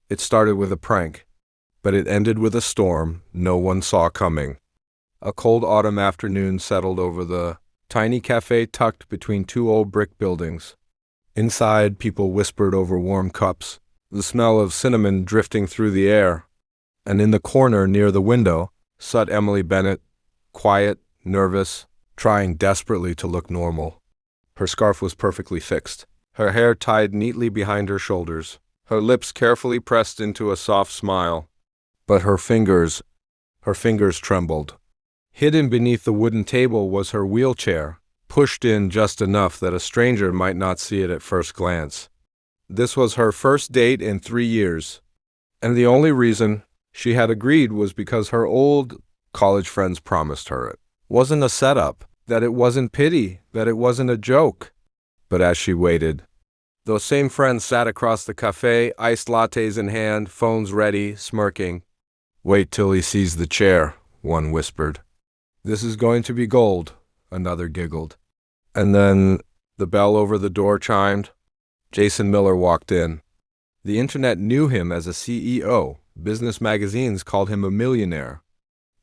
It started with a prank, but it ended with a storm no one saw coming. A cold autumn afternoon settled over the tiny cafe tucked between two old brick buildings. Inside, people whispered over warm cups, the smell of cinnamon drifting through the air. And in the corner near the window sat Emily Bennett, quiet, nervous, trying desperately to look normal. Her scarf was perfectly fixed, her hair tied neatly behind her shoulders, her lips carefully pressed into a soft smile. But her fingers trembled. Hidden beneath the wooden table was her wheelchair, pushed in just enough that a stranger might not see it at first glance. This was her first date in 3 years, and the only reason she had agreed was because her old college friends promised her it wasn't a setup, that it wasn't pity, that it wasn't a joke. But as she waited, those same friends sat across the cafe, iced lattes in hand, phones ready, smirking. "Wait till he sees the chair," one whispered. "This is going to be gold," another giggled. And then the bell over the door chimed. Jason Miller walked in. The internet knew him as a CEO. Business magazines called him a millionaire.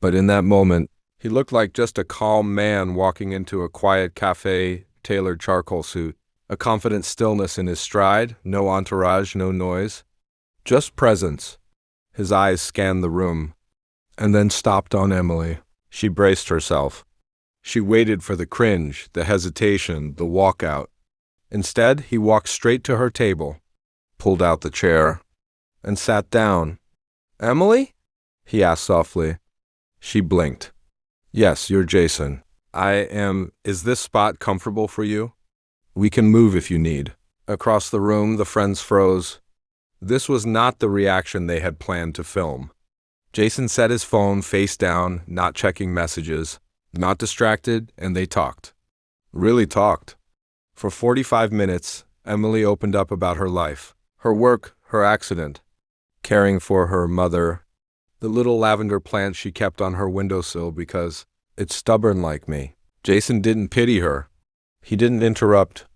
But in that moment, he looked like just a calm man walking into a quiet cafe, tailored charcoal suit, a confident stillness in his stride, no entourage, no noise, just presence. His eyes scanned the room, and then stopped on Emily. She braced herself. She waited for the cringe, the hesitation, the walkout. Instead, he walked straight to her table, pulled out the chair, and sat down. "Emily?" he asked softly. She blinked. "Yes, you're Jason. I am. Is this spot comfortable for you? We can move if you need." Across the room, the friends froze. This was not the reaction they had planned to film. Jason set his phone face down, not checking messages, not distracted, and they talked. Really talked. For 45 minutes, Emily opened up about her life, her work, her accident, caring for her mother, the little lavender plant she kept on her windowsill because it's stubborn like me. Jason didn't pity her. He didn't interrupt.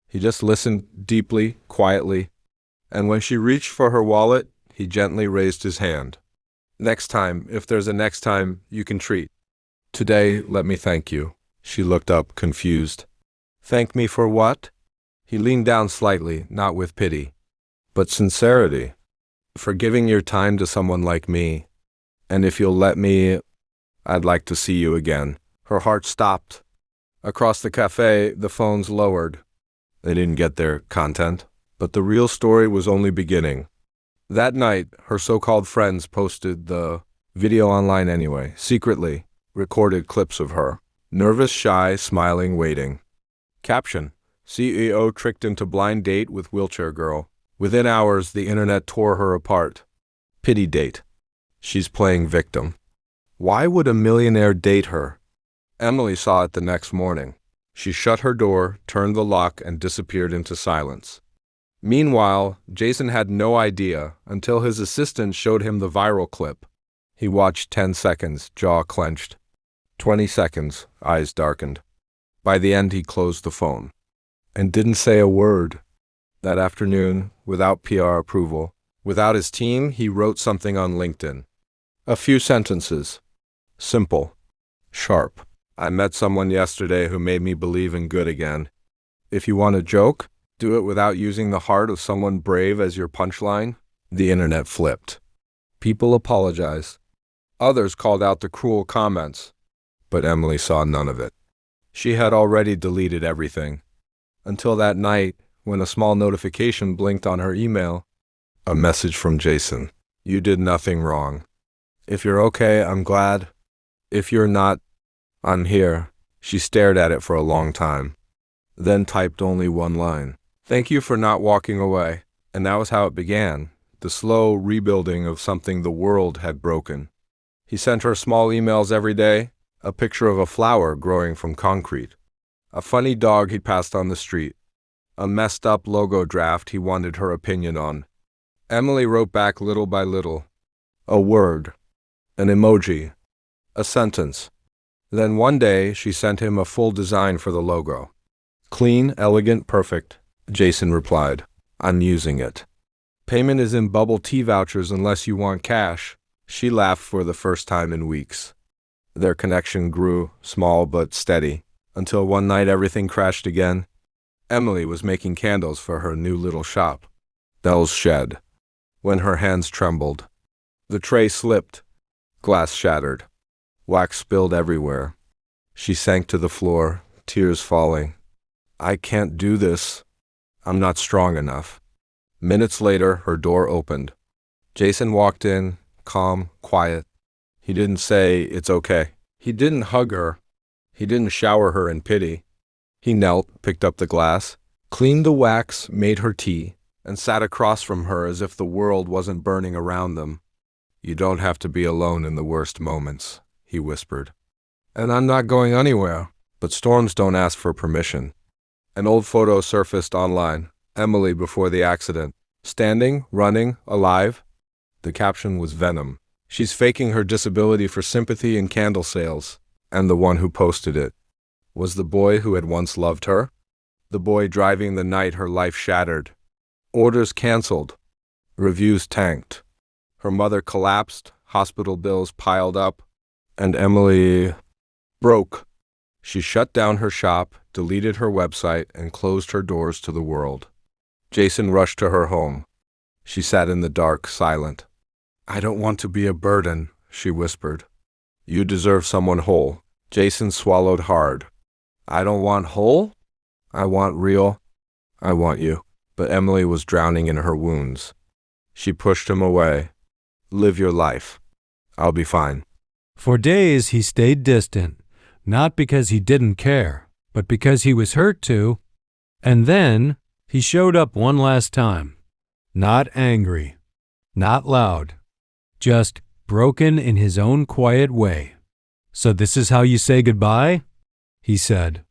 He just listened deeply, quietly, and when she reached for her wallet, he gently raised his hand. "Next time, if there's a next time, you can treat. Today, let me thank you." She looked up, confused. "Thank me for what?" He leaned down slightly, not with pity, but sincerity. "For giving your time to someone like me. And if you'll let me, I'd like to see you again." Her heart stopped. Across the cafe, the phones lowered. They didn't get their content, but the real story was only beginning. That night, her so-called friends posted the video online anyway, secretly, recorded clips of her. Nervous, shy, smiling, waiting. Caption: CEO tricked into blind date with wheelchair girl. Within hours, the internet tore her apart. Pity date. She's playing victim. Why would a millionaire date her? Emily saw it the next morning. She shut her door, turned the lock, and disappeared into silence. Meanwhile, Jason had no idea until his assistant showed him the viral clip. He watched 10 seconds, jaw clenched. 20 seconds, eyes darkened. By the end, he closed the phone and didn't say a word. That afternoon, without PR approval, without his team, he wrote something on LinkedIn. A few sentences. Simple. Sharp. "I met someone yesterday who made me believe in good again. If you want a joke, do it without using the heart of someone brave as your punchline." The internet flipped. People apologized. Others called out the cruel comments. But Emily saw none of it. She had already deleted everything. Until that night, when a small notification blinked on her email. A message from Jason. "You did nothing wrong. If you're okay, I'm glad. If you're not, I'm here." She stared at it for a long time, then typed only one line. "Thank you for not walking away." And that was how it began, the slow rebuilding of something the world had broken. He sent her small emails every day, a picture of a flower growing from concrete, a funny dog he passed on the street, a messed up logo draft he wanted her opinion on. Emily wrote back little by little. A word, an emoji, a sentence. Then one day, she sent him a full design for the logo. "Clean, elegant, perfect." Jason replied, "I'm using it." Payment is in bubble tea vouchers unless you want cash. She laughed for the first time in weeks. Their connection grew, small but steady, until one night everything crashed again. Emily was making candles for her new little shop. Bells shed. When her hands trembled, the tray slipped. Glass shattered. Wax spilled everywhere. She sank to the floor, tears falling. I can't do this. I'm not strong enough. Minutes later, her door opened. Jason walked in, calm, quiet. He didn't say, "It's okay." He didn't hug her. He didn't shower her in pity. He knelt, picked up the glass, cleaned the wax, made her tea, and sat across from her as if the world wasn't burning around them. "You don't have to be alone in the worst moments," he whispered. "And I'm not going anywhere." But storms don't ask for permission. An old photo surfaced online. Emily before the accident. Standing, running, alive. The caption was venom. She's faking her disability for sympathy and candle sales. And the one who posted it was the boy who had once loved her. The boy driving the night her life shattered. Orders canceled. Reviews tanked. Her mother collapsed. Hospital bills piled up. And Emily broke. She shut down her shop, deleted her website, and closed her doors to the world. Jason rushed to her home. She sat in the dark, silent. "I don't want to be a burden," she whispered. "You deserve someone whole." Jason swallowed hard. "I don't want whole? I want real. I want you." But Emily was drowning in her wounds. She pushed him away. "Live your life. I'll be fine." For days he stayed distant, not because he didn't care, but because he was hurt too. And then he showed up one last time. Not angry, not loud, just broken in his own quiet way. "So this is how you say goodbye?" he said.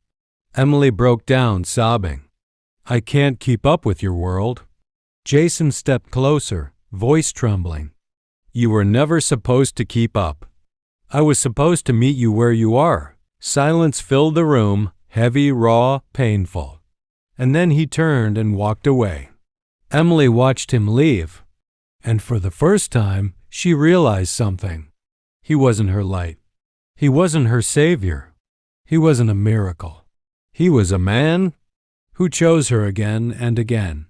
Emily broke down, sobbing. "I can't keep up with your world." Jason stepped closer, voice trembling. "You were never supposed to keep up. I was supposed to meet you where you are." Silence filled the room, heavy, raw, painful. And then he turned and walked away. Emily watched him leave, and for the first time, she realized something. He wasn't her light. He wasn't her savior. He wasn't a miracle. He was a man who chose her again and again,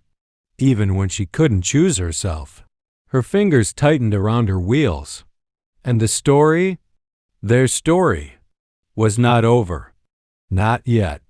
even when she couldn't choose herself. Her fingers tightened around her wheels. And the story, their story, was not over. Not yet.